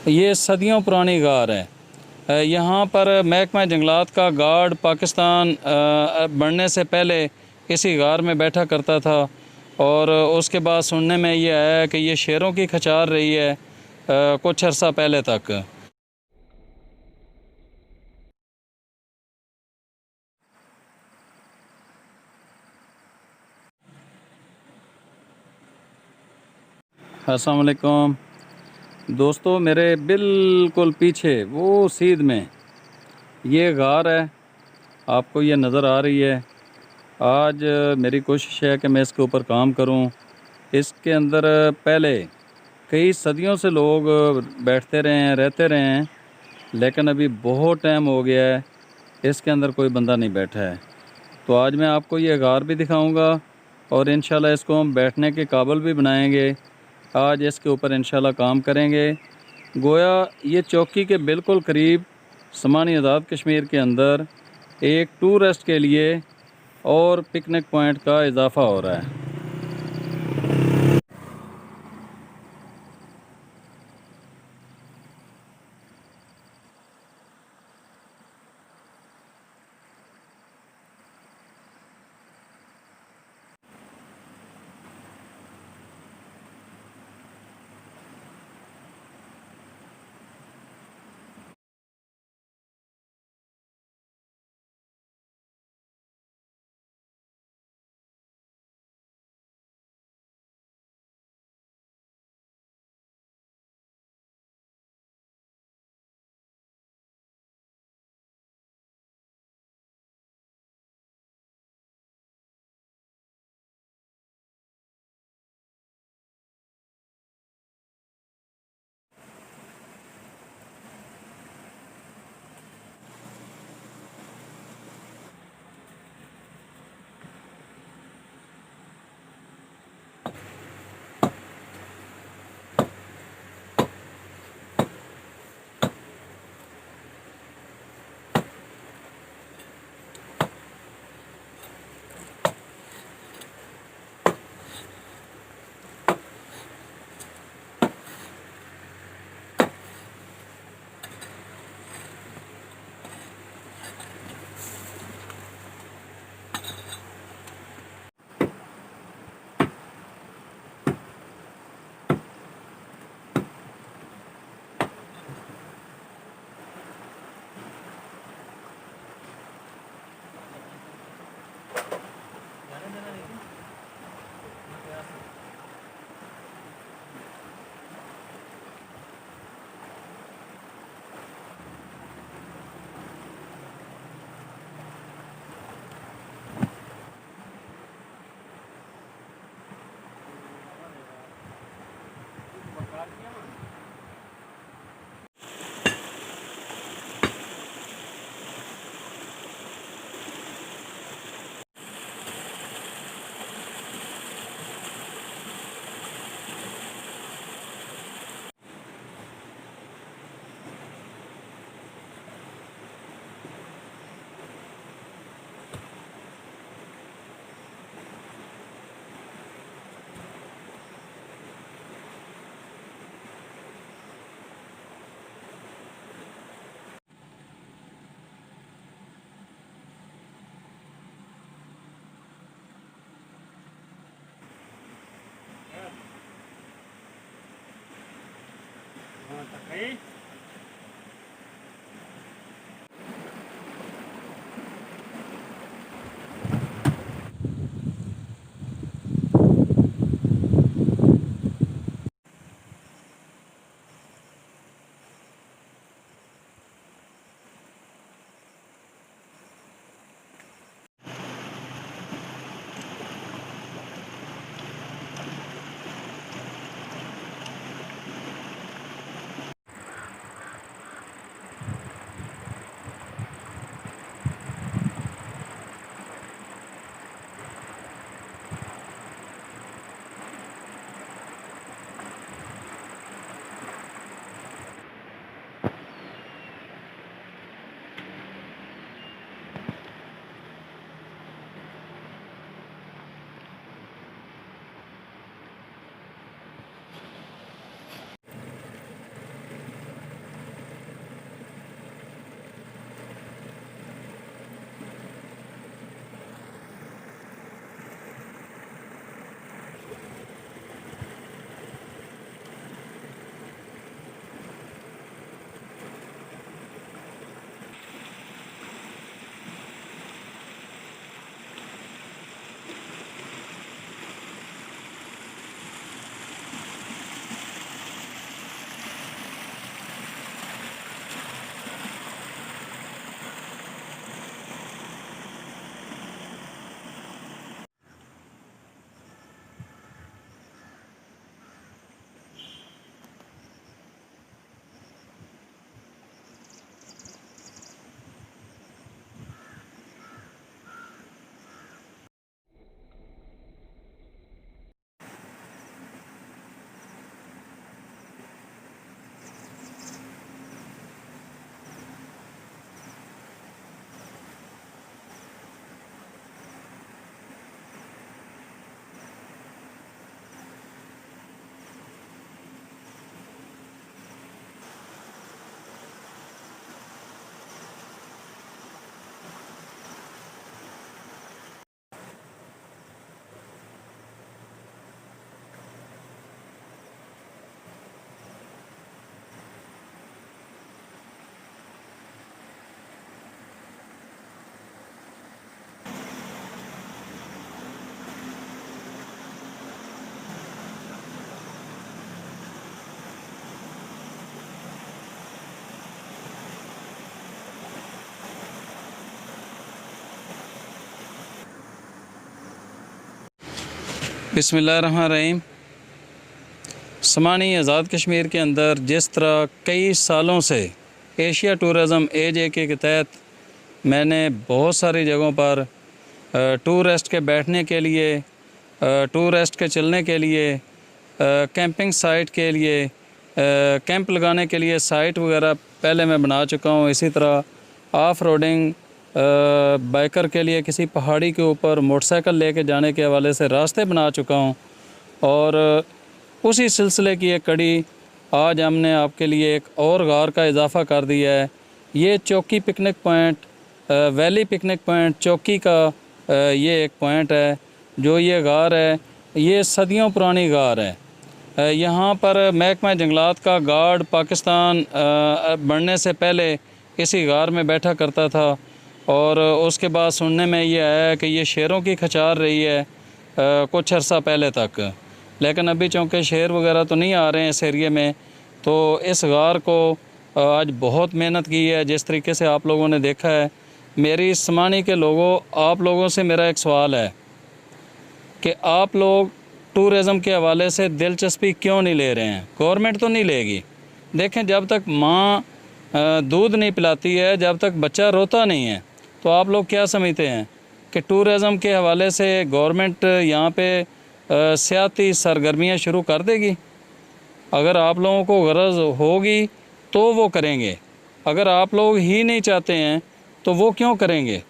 ये सदियों पुरानी गार है। यहाँ पर महकमा जंगलात का गार्ड पाकिस्तान बढ़ने से पहले इसी गार में बैठा करता था, और उसके बाद सुनने में ये आया कि ये शेरों की खचार रही है कुछ अर्सा पहले तक। अस्सलाम वालेकुम दोस्तों, मेरे बिल्कुल पीछे वो सीध में ये गार है, आपको ये नज़र आ रही है। आज मेरी कोशिश है कि मैं इसके ऊपर काम करूं। इसके अंदर पहले कई सदियों से लोग बैठते रहे हैं, रहते रहे हैं, लेकिन अभी बहुत टाइम हो गया है इसके अंदर कोई बंदा नहीं बैठा है। तो आज मैं आपको ये गार भी दिखाऊंगा और इंशाल्लाह इसको हम बैठने के काबिल भी बनाएंगे। आज इसके ऊपर इंशाल्लाह काम करेंगे। गोया ये चौकी के बिल्कुल करीब समानी आज़ाद कश्मीर के अंदर एक टूरिस्ट के लिए और पिकनिक पॉइंट का इजाफ़ा हो रहा है। बिस्मिल्लाहिर्रहमानिर्रहीम। समानी आज़ाद कश्मीर के अंदर जिस तरह कई सालों से एशिया टूरिज़म AJK के तहत मैंने बहुत सारी जगहों पर टूरिस्ट के बैठने के लिए, टूरिस्ट के चलने के लिए, कैंपिंग साइट के लिए, कैंप लगाने के लिए साइट वगैरह पहले मैं बना चुका हूँ। इसी तरह ऑफ रोडिंग बाइकर के लिए किसी पहाड़ी के ऊपर मोटरसाइकिल लेके जाने के हवाले से रास्ते बना चुका हूँ। और उसी सिलसिले की एक कड़ी आज हमने आपके लिए एक और गार का इजाफ़ा कर दिया है। ये चौकी picnic point, valley picnic point चौकी का ये एक पॉइंट है। जो ये गार है ये सदियों पुरानी गार है। यहाँ पर महकमा जंगलात का गार्ड पाकिस्तान बढ़ने से पहले इसी गार में बैठा करता था। और उसके बाद सुनने में ये आया कि ये शेरों की खचार रही है कुछ अर्सा पहले तक, लेकिन अभी चूँकि शेर वगैरह तो नहीं आ रहे हैं इस एरिए में, तो इस गार को आज बहुत मेहनत की है। जिस तरीके से आप लोगों ने देखा है, मेरी समानी के लोगों, आप लोगों से मेरा एक सवाल है कि आप लोग टूरिज़म के हवाले से दिलचस्पी क्यों नहीं ले रहे हैं? गवर्नमेंट तो नहीं लेगी। देखें, जब तक माँ दूध नहीं पिलाती है, जब तक बच्चा रोता नहीं है, तो आप लोग क्या समझते हैं कि टूरिज़म के हवाले से गवर्नमेंट यहाँ पे सियाती सरगर्मियाँ शुरू कर देगी? अगर आप लोगों को गरज होगी तो वो करेंगे। अगर आप लोग ही नहीं चाहते हैं तो वो क्यों करेंगे?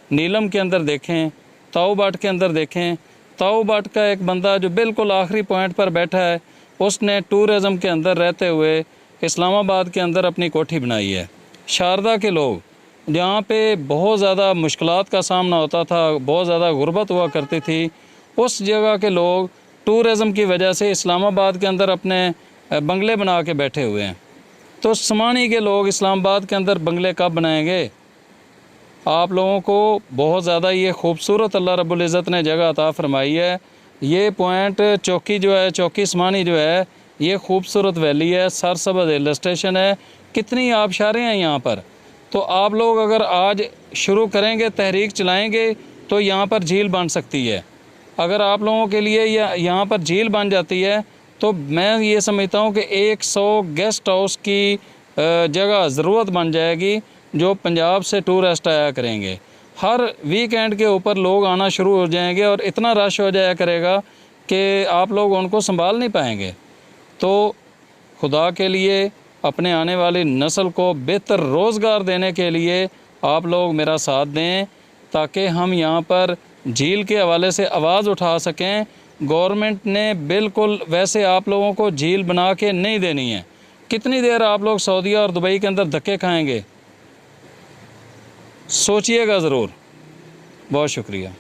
नीलम के अंदर देखें, ताऊ बाट के अंदर देखें। ताऊ बाट का एक बंदा जो बिल्कुल आखिरी पॉइंट पर बैठा है, उसने टूरिज़म के अंदर रहते हुए इस्लामाबाद के अंदर अपनी कोठी बनाई है। शारदा के लोग, जहाँ पे बहुत ज़्यादा मुश्किलात का सामना होता था, बहुत ज़्यादा गुर्बत हुआ करती थी, उस जगह के लोग टूरिज़म की वजह से इस्लामाबाद के अंदर अपने बंगले बना के बैठे हुए हैं। तो समानी के लोग इस्लामाबाद के अंदर बंगले कब बनाएंगे? आप लोगों को बहुत ज़्यादा ये खूबसूरत अल्लाह रब्बुल इज़्ज़त ने जगह अता फरमाई है। ये पॉइंट चौकी जो है, चौकी समानी जो है, ये खूबसूरत वैली है, सरसब्ज़ हिल स्टेशन है, कितनी आबशारें हैं यहाँ पर। तो आप लोग अगर आज शुरू करेंगे, तहरीक चलाएँगे, तो यहाँ पर झील बन सकती है। अगर आप लोगों के लिए यहाँ पर झील बन जाती है तो मैं ये समझता हूँ कि 100 गेस्ट हाउस की जगह ज़रूरत बन जाएगी जो पंजाब से टूरिस्ट आया करेंगे। हर वीकेंड के ऊपर लोग आना शुरू हो जाएंगे और इतना रश हो जाया करेगा कि आप लोग उनको संभाल नहीं पाएंगे। तो खुदा के लिए, अपने आने वाली नस्ल को बेहतर रोज़गार देने के लिए आप लोग मेरा साथ दें, ताकि हम यहाँ पर झील के हवाले से आवाज़ उठा सकें। गवर्नमेंट ने बिल्कुल वैसे आप लोगों को झील बना के नहीं देनी है। कितनी देर आप लोग सऊदीया और दुबई के अंदर धक्के खाएंगे? सोचिएगा ज़रूर। बहुत शुक्रिया।